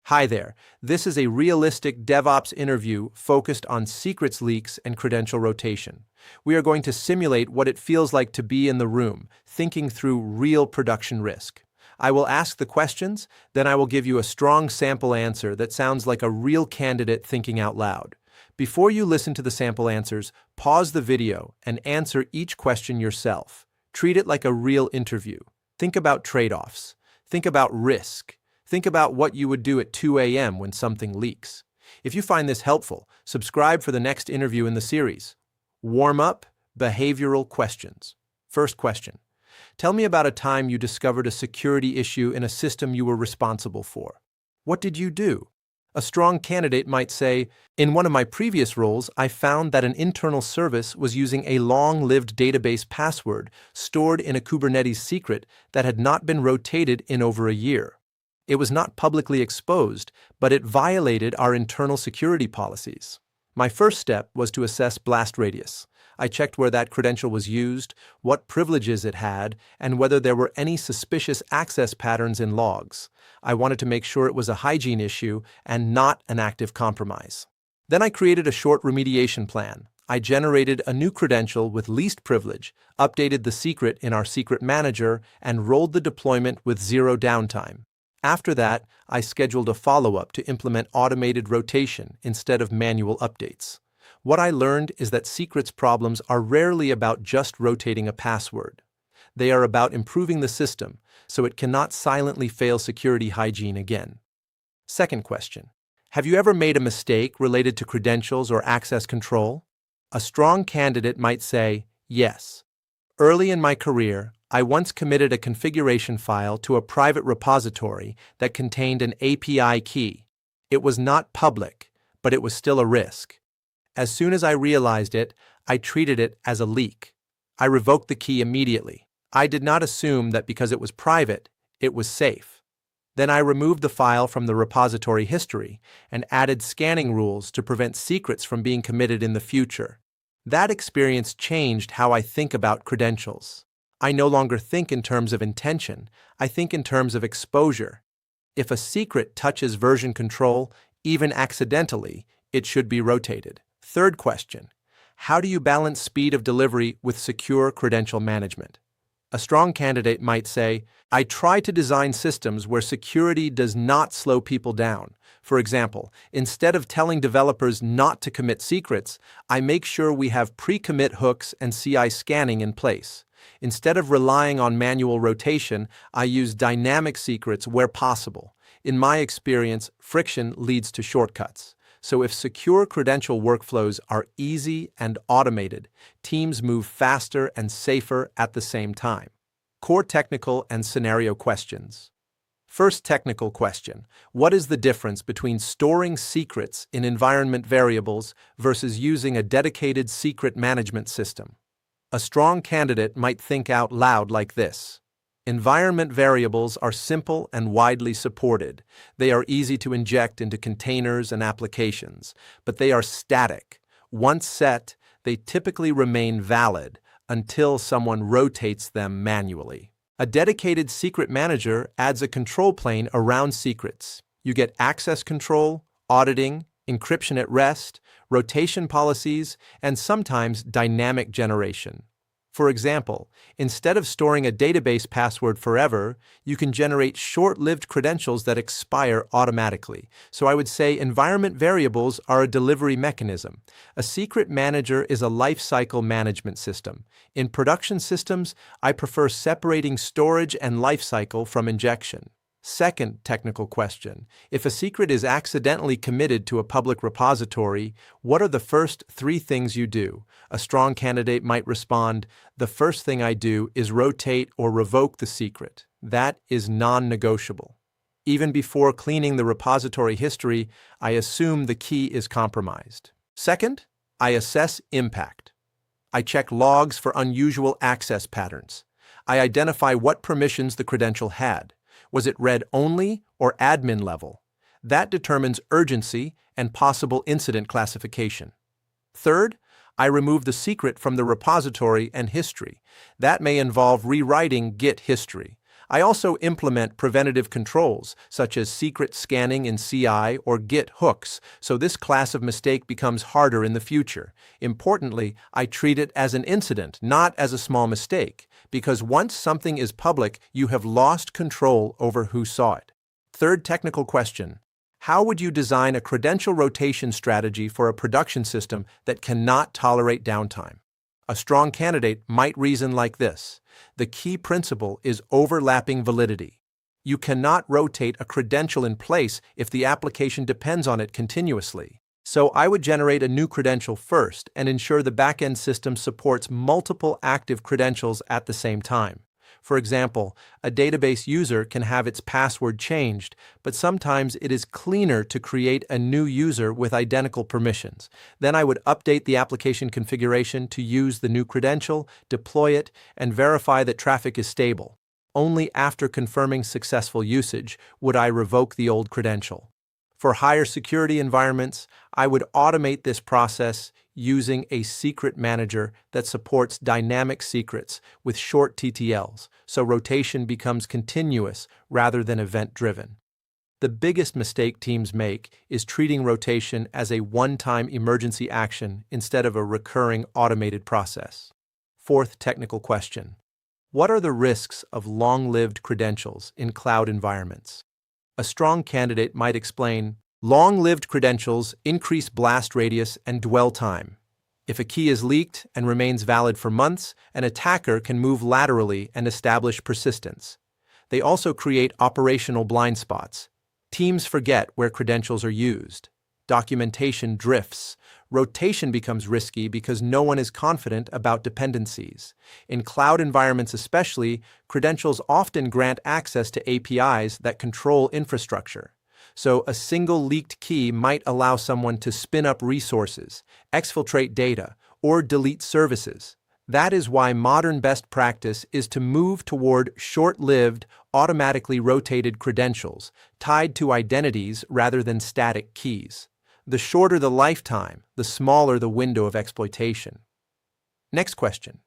Hi there. This is a realistic DevOps interview focused on secrets leaks and credential rotation. We are going to simulate what it feels like to be in the room, thinking through real production risk. I will ask the questions, then I will give you a strong sample answer that sounds like a real candidate thinking out loud. Before you listen to the sample answers, pause the video and answer each question yourself. Treat it like a real interview. Think about trade-offs. Think about risk. Think about what you would do at 2 a.m. when something leaks. If you find this helpful, subscribe for the next interview in the series. Warm-up, behavioral questions. First question. Tell me about a time you discovered a security issue in a system you were responsible for. What did you do? A strong candidate might say, in one of my previous roles, I found that an internal service was using a long-lived database password stored in a Kubernetes secret that had not been rotated in over a year. It was not publicly exposed, but it violated our internal security policies. My first step was to assess blast radius. I checked where that credential was used, what privileges it had, and whether there were any suspicious access patterns in logs. I wanted to make sure it was a hygiene issue and not an active compromise. Then I created a short remediation plan. I generated a new credential with least privilege, updated the secret in our secret manager, and rolled the deployment with zero downtime. After that, I scheduled a follow-up to implement automated rotation instead of manual updates. What I learned is that secrets problems are rarely about just rotating a password. They are about improving the system so it cannot silently fail security hygiene again. Second question. Have you ever made a mistake related to credentials or access control? A strong candidate might say, yes. Early in my career, I once committed a configuration file to a private repository that contained an API key. It was not public, but it was still a risk. As soon as I realized it, I treated it as a leak. I revoked the key immediately. I did not assume that because it was private, it was safe. Then I removed the file from the repository history and added scanning rules to prevent secrets from being committed in the future. That experience changed how I think about credentials. I no longer think in terms of intention, I think in terms of exposure. If a secret touches version control, even accidentally, it should be rotated. Third question. How do you balance speed of delivery with secure credential management? A strong candidate might say, I try to design systems where security does not slow people down. For example, instead of telling developers not to commit secrets, I make sure we have pre-commit hooks and CI scanning in place. Instead of relying on manual rotation, I use dynamic secrets where possible. In my experience, friction leads to shortcuts. So if secure credential workflows are easy and automated, teams move faster and safer at the same time. Core technical and scenario questions. First technical question. What is the difference between storing secrets in environment variables versus using a dedicated secret management system? A strong candidate might think out loud like this. Environment variables are simple and widely supported. They are easy to inject into containers and applications, but they are static. Once set, they typically remain valid until someone rotates them manually. A dedicated secret manager adds a control plane around secrets. You get access control, auditing, encryption at rest, rotation policies, and sometimes dynamic generation. For example, instead of storing a database password forever, you can generate short-lived credentials that expire automatically. So I would say environment variables are a delivery mechanism. A secret manager is a lifecycle management system. In production systems, I prefer separating storage and lifecycle from injection. Second technical question. If a secret is accidentally committed to a public repository, what are the first 3 things you do? A strong candidate might respond, the first thing I do is rotate or revoke the secret. That is non-negotiable. Even before cleaning the repository history, I assume the key is compromised. Second, I assess impact. I check logs for unusual access patterns. I identify what permissions the credential had. Was it read only or admin level? That determines urgency and possible incident classification. Third, I remove the secret from the repository and history. That may involve rewriting Git history. I also implement preventative controls, such as secret scanning in CI or Git hooks, so this class of mistake becomes harder in the future. Importantly, I treat it as an incident, not as a small mistake, because once something is public, you have lost control over who saw it. Third technical question. How would you design a credential rotation strategy for a production system that cannot tolerate downtime? A strong candidate might reason like this. The key principle is overlapping validity. You cannot rotate a credential in place if the application depends on it continuously. So I would generate a new credential first and ensure the backend system supports multiple active credentials at the same time. For example, a database user can have its password changed, but sometimes it is cleaner to create a new user with identical permissions. Then I would update the application configuration to use the new credential, deploy it, and verify that traffic is stable. Only after confirming successful usage would I revoke the old credential. For higher security environments, I would automate this process using a secret manager that supports dynamic secrets with short TTLs, so rotation becomes continuous rather than event-driven. The biggest mistake teams make is treating rotation as a one-time emergency action instead of a recurring automated process. Fourth technical question. What are the risks of long-lived credentials in cloud environments? A strong candidate might explain, long-lived credentials increase blast radius and dwell time. If a key is leaked and remains valid for months, an attacker can move laterally and establish persistence. They also create operational blind spots. Teams forget where credentials are used. Documentation drifts. Rotation becomes risky because no one is confident about dependencies. In cloud environments especially, credentials often grant access to APIs that control infrastructure. So a single leaked key might allow someone to spin up resources, exfiltrate data, or delete services. That is why modern best practice is to move toward short-lived, automatically rotated credentials, tied to identities rather than static keys. The shorter the lifetime, the smaller the window of exploitation. Next question.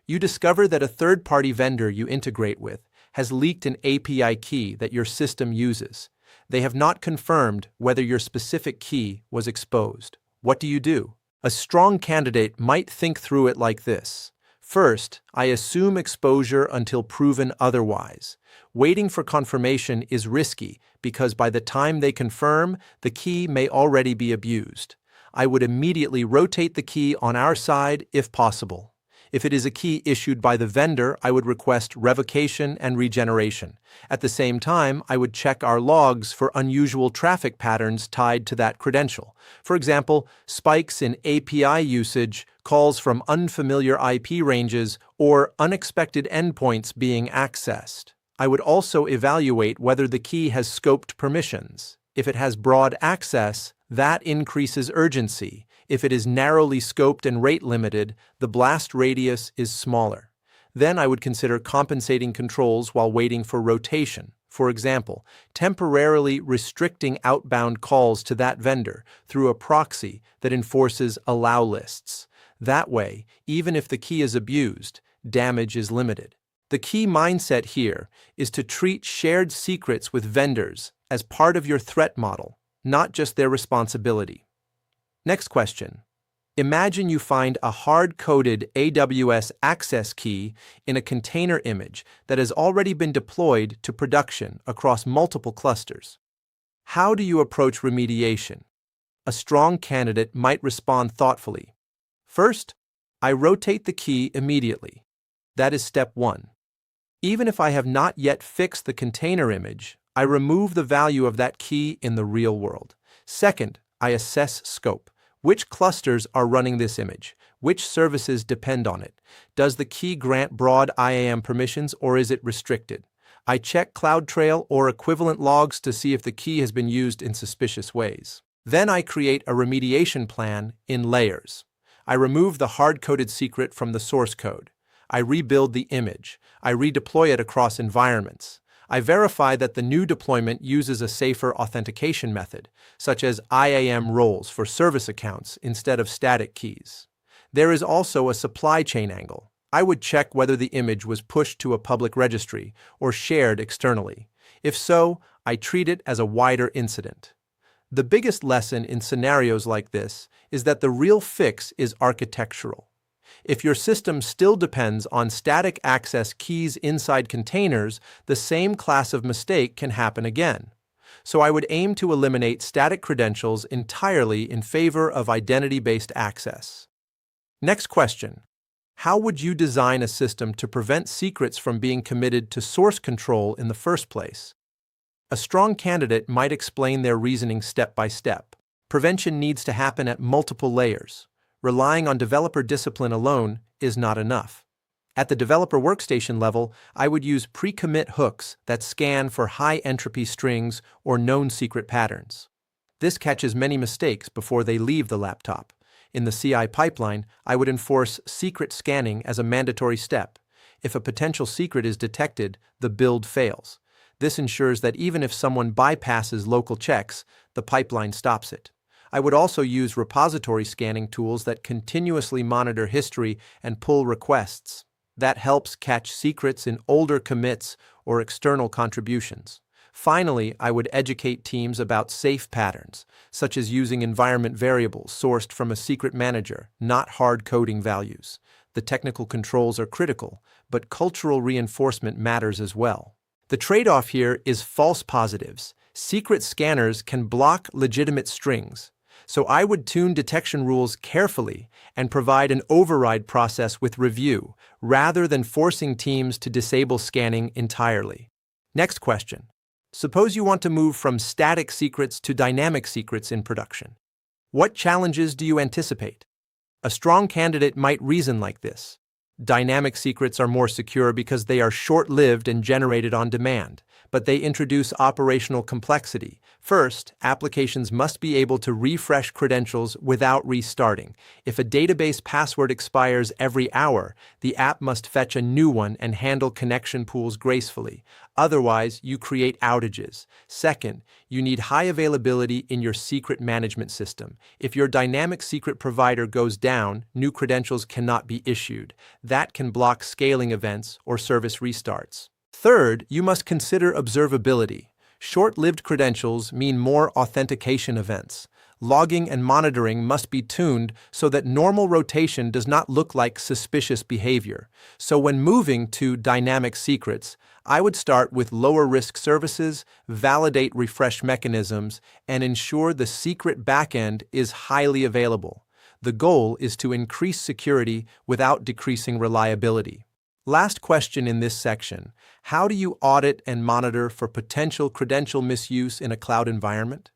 You discover that a third-party vendor you integrate with has leaked an API key that your system uses. They have not confirmed whether your specific key was exposed. What do? A strong candidate might think through it like this. First, I assume exposure until proven otherwise. Waiting for confirmation is risky because by the time they confirm, the key may already be abused. I would immediately rotate the key on our side if possible. If it is a key issued by the vendor, I would request revocation and regeneration. At the same time, I would check our logs for unusual traffic patterns tied to that credential. For example, spikes in API usage, calls from unfamiliar IP ranges, or unexpected endpoints being accessed. I would also evaluate whether the key has scoped permissions. If it has broad access, that increases urgency. If it is narrowly scoped and rate limited, the blast radius is smaller. Then I would consider compensating controls while waiting for rotation. For example, temporarily restricting outbound calls to that vendor through a proxy that enforces allow lists. That way, even if the key is abused, damage is limited. The key mindset here is to treat shared secrets with vendors as part of your threat model, not just their responsibility. Next question. Imagine you find a hard-coded AWS access key in a container image that has already been deployed to production across multiple clusters. How do you approach remediation? A strong candidate might respond thoughtfully. First, I rotate the key immediately. That is step one. Even if I have not yet fixed the container image, I remove the value of that key in the real world. Second, I assess scope. Which clusters are running this image? Which services depend on it? Does the key grant broad IAM permissions or is it restricted? I check CloudTrail or equivalent logs to see if the key has been used in suspicious ways. Then I create a remediation plan in layers. I remove the hard-coded secret from the source code. I rebuild the image. I redeploy it across environments. I verify that the new deployment uses a safer authentication method, such as IAM roles for service accounts instead of static keys. There is also a supply chain angle. I would check whether the image was pushed to a public registry or shared externally. If so, I treat it as a wider incident. The biggest lesson in scenarios like this is that the real fix is architectural. If your system still depends on static access keys inside containers, the same class of mistake can happen again. So I would aim to eliminate static credentials entirely in favor of identity-based access. Next question. How would you design a system to prevent secrets from being committed to source control in the first place? A strong candidate might explain their reasoning step by step. Prevention needs to happen at multiple layers. Relying on developer discipline alone is not enough. At the developer workstation level, I would use pre-commit hooks that scan for high-entropy strings or known secret patterns. This catches many mistakes before they leave the laptop. In the CI pipeline, I would enforce secret scanning as a mandatory step. If a potential secret is detected, the build fails. This ensures that even if someone bypasses local checks, the pipeline stops it. I would also use repository scanning tools that continuously monitor history and pull requests. That helps catch secrets in older commits or external contributions. Finally, I would educate teams about safe patterns, such as using environment variables sourced from a secret manager, not hard coding values. The technical controls are critical, but cultural reinforcement matters as well. The trade-off here is false positives. Secret scanners can block legitimate strings. So I would tune detection rules carefully and provide an override process with review, rather than forcing teams to disable scanning entirely. Next question. Suppose you want to move from static secrets to dynamic secrets in production. What challenges do you anticipate? A strong candidate might reason like this. Dynamic secrets are more secure because they are short-lived and generated on demand, but they introduce operational complexity. First, applications must be able to refresh credentials without restarting. If a database password expires every hour, the app must fetch a new one and handle connection pools gracefully. Otherwise, you create outages. Second, you need high availability in your secret management system. If your dynamic secret provider goes down, new credentials cannot be issued. That can block scaling events or service restarts. Third, you must consider observability. Short-lived credentials mean more authentication events. Logging and monitoring must be tuned so that normal rotation does not look like suspicious behavior. So when moving to dynamic secrets, I would start with lower-risk services, validate refresh mechanisms, and ensure the secret backend is highly available. The goal is to increase security without decreasing reliability. Last question in this section. How do you audit and monitor for potential credential misuse in a cloud environment?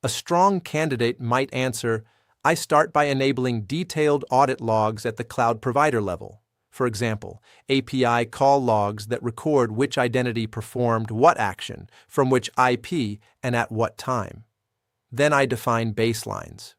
A strong candidate might answer, I start by enabling detailed audit logs at the cloud provider level. For example, API call logs that record which identity performed what action, from which IP, and at what time. Then I define baselines.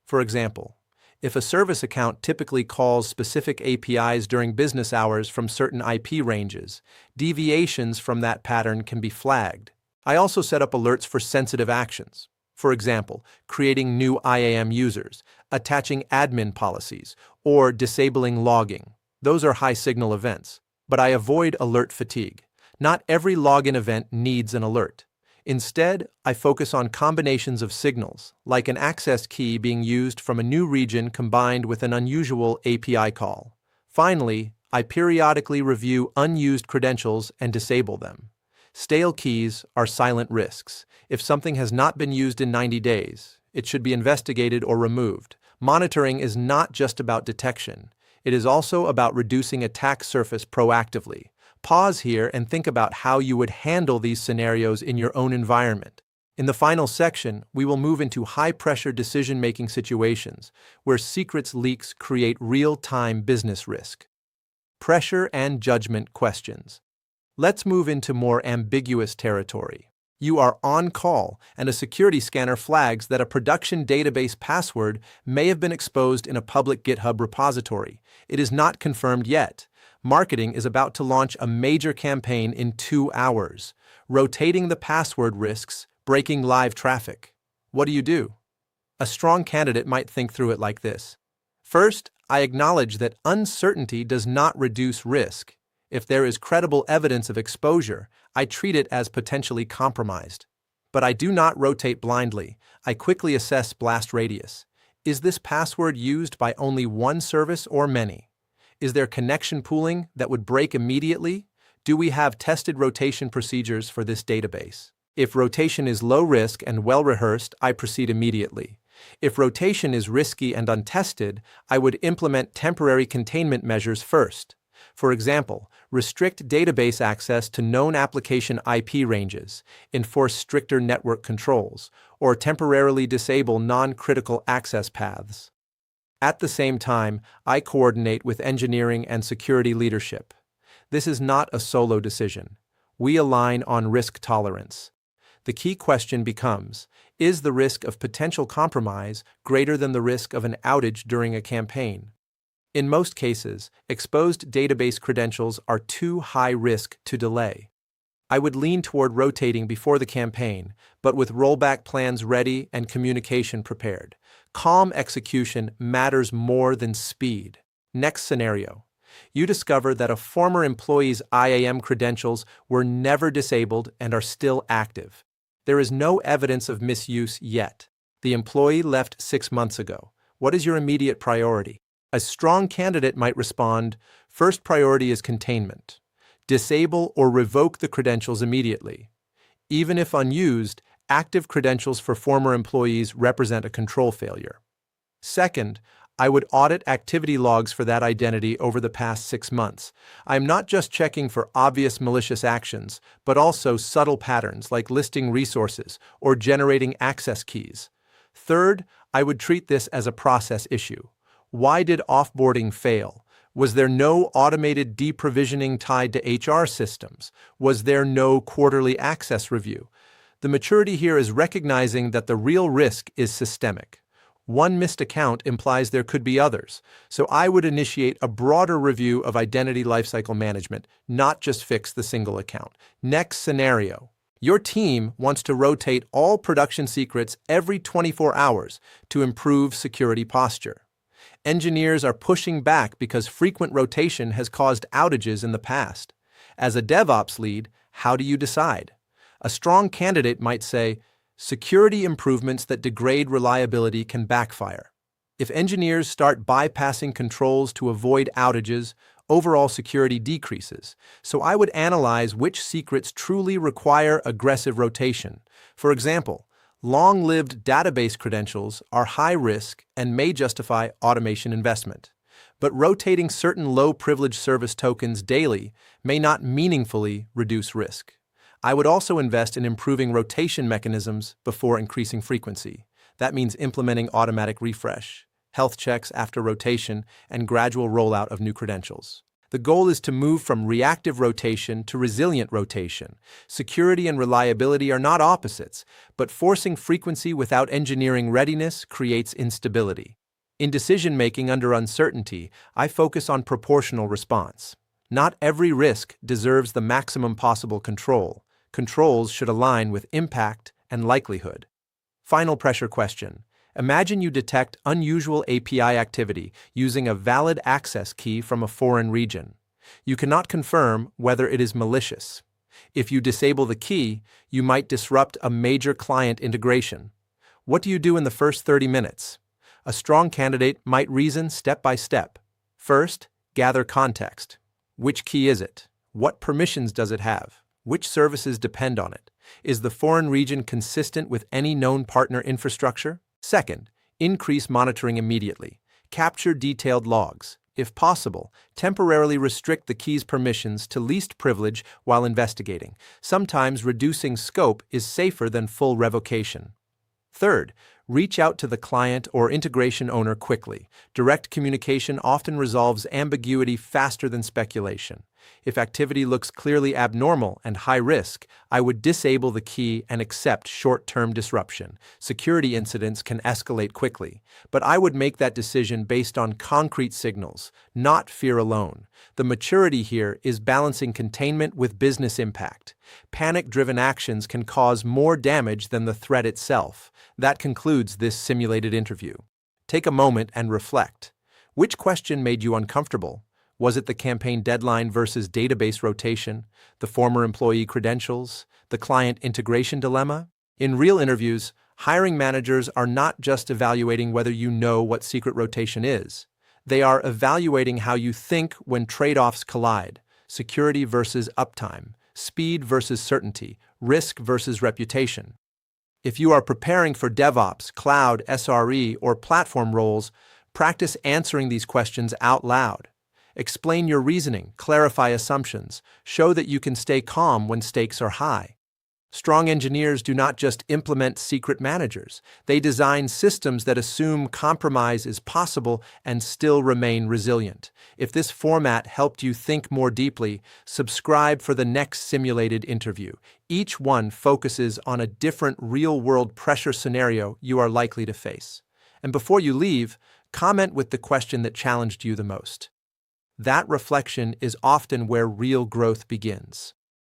For example, if a service account typically calls specific APIs during business hours from certain IP ranges, deviations from that pattern can be flagged. I also set up alerts for sensitive actions. For example, creating new IAM users, attaching admin policies, or disabling logging. Those are high-signal events, but I avoid alert fatigue. Not every login event needs an alert. Instead, I focus on combinations of signals, like an access key being used from a new region combined with an unusual API call. Finally, I periodically review unused credentials and disable them. Stale keys are silent risks. If something has not been used in 90 days, it should be investigated or removed. Monitoring is not just about detection. It is also about reducing attack surface proactively. Pause here and think about how you would handle these scenarios in your own environment. In the final section, we will move into high-pressure decision-making situations where secrets leaks create real-time business risk. Pressure and judgment questions. Let's move into more ambiguous territory. You are on call, and a security scanner flags that a production database password may have been exposed in a public GitHub repository. It is not confirmed yet. Marketing is about to launch a major campaign in 2 hours. Rotating the password risks breaking live traffic. What do you do? A strong candidate might think through it like this. First, I acknowledge that uncertainty does not reduce risk. If there is credible evidence of exposure, I treat it as potentially compromised. But I do not rotate blindly. I quickly assess blast radius. Is this password used by only one service or many? Is there connection pooling that would break immediately? Do we have tested rotation procedures for this database? If rotation is low risk and well rehearsed, I proceed immediately. If rotation is risky and untested, I would implement temporary containment measures first. For example, restrict database access to known application IP ranges, enforce stricter network controls, or temporarily disable non-critical access paths. At the same time, I coordinate with engineering and security leadership. This is not a solo decision. We align on risk tolerance. The key question becomes, is the risk of potential compromise greater than the risk of an outage during a campaign? In most cases, exposed database credentials are too high risk to delay. I would lean toward rotating before the campaign, but with rollback plans ready and communication prepared. Calm execution matters more than speed. Next scenario. You discover that a former employee's IAM credentials were never disabled and are still active. There is no evidence of misuse yet. The employee left 6 months ago. What is your immediate priority? A strong candidate might respond, first priority is containment. Disable or revoke the credentials immediately. Even if unused, active credentials for former employees represent a control failure. Second, I would audit activity logs for that identity over the past 6 months. I am not just checking for obvious malicious actions, but also subtle patterns like listing resources or generating access keys. Third, I would treat this as a process issue. Why did offboarding fail? Was there no automated deprovisioning tied to HR systems? Was there no quarterly access review? The maturity here is recognizing that the real risk is systemic. One missed account implies there could be others, so I would initiate a broader review of identity lifecycle management, not just fix the single account. Next scenario. Your team wants to rotate all production secrets every 24 hours to improve security posture. Engineers are pushing back because frequent rotation has caused outages in the past. As a DevOps lead, how do you decide? A strong candidate might say, security improvements that degrade reliability can backfire. If engineers start bypassing controls to avoid outages, overall security decreases. So I would analyze which secrets truly require aggressive rotation. For example, long-lived database credentials are high risk and may justify automation investment. But rotating certain low-privilege service tokens daily may not meaningfully reduce risk. I would also invest in improving rotation mechanisms before increasing frequency. That means implementing automatic refresh, health checks after rotation, and gradual rollout of new credentials. The goal is to move from reactive rotation to resilient rotation. Security and reliability are not opposites, but forcing frequency without engineering readiness creates instability. In decision-making under uncertainty, I focus on proportional response. Not every risk deserves the maximum possible control. Controls should align with impact and likelihood. Final pressure question. Imagine you detect unusual API activity using a valid access key from a foreign region. You cannot confirm whether it is malicious. If you disable the key, you might disrupt a major client integration. What do you do in the first 30 minutes? A strong candidate might reason step by step. First, gather context. Which key is it? What permissions does it have? Which services depend on it? Is the foreign region consistent with any known partner infrastructure? Second, increase monitoring immediately. Capture detailed logs. If possible, temporarily restrict the key's permissions to least privilege while investigating. Sometimes reducing scope is safer than full revocation. Third, reach out to the client or integration owner quickly. Direct communication often resolves ambiguity faster than speculation. If activity looks clearly abnormal and high risk, I would disable the key and accept short-term disruption. Security incidents can escalate quickly, but I would make that decision based on concrete signals, not fear alone. The maturity here is balancing containment with business impact. Panic-driven actions can cause more damage than the threat itself. That concludes this simulated interview. Take a moment and reflect. Which question made you uncomfortable? Was it the campaign deadline versus database rotation, the former employee credentials, the client integration dilemma? In real interviews, hiring managers are not just evaluating whether you know what secret rotation is. They are evaluating how you think when trade-offs collide: security versus uptime, speed versus certainty, risk versus reputation. If you are preparing for DevOps, cloud, SRE, or platform roles, practice answering these questions out loud. Explain your reasoning, clarify assumptions, show that you can stay calm when stakes are high. Strong engineers do not just implement secret managers. They design systems that assume compromise is possible and still remain resilient. If this format helped you think more deeply, subscribe for the next simulated interview. Each one focuses on a different real-world pressure scenario you are likely to face. And before you leave, comment with the question that challenged you the most. That reflection is often where real growth begins.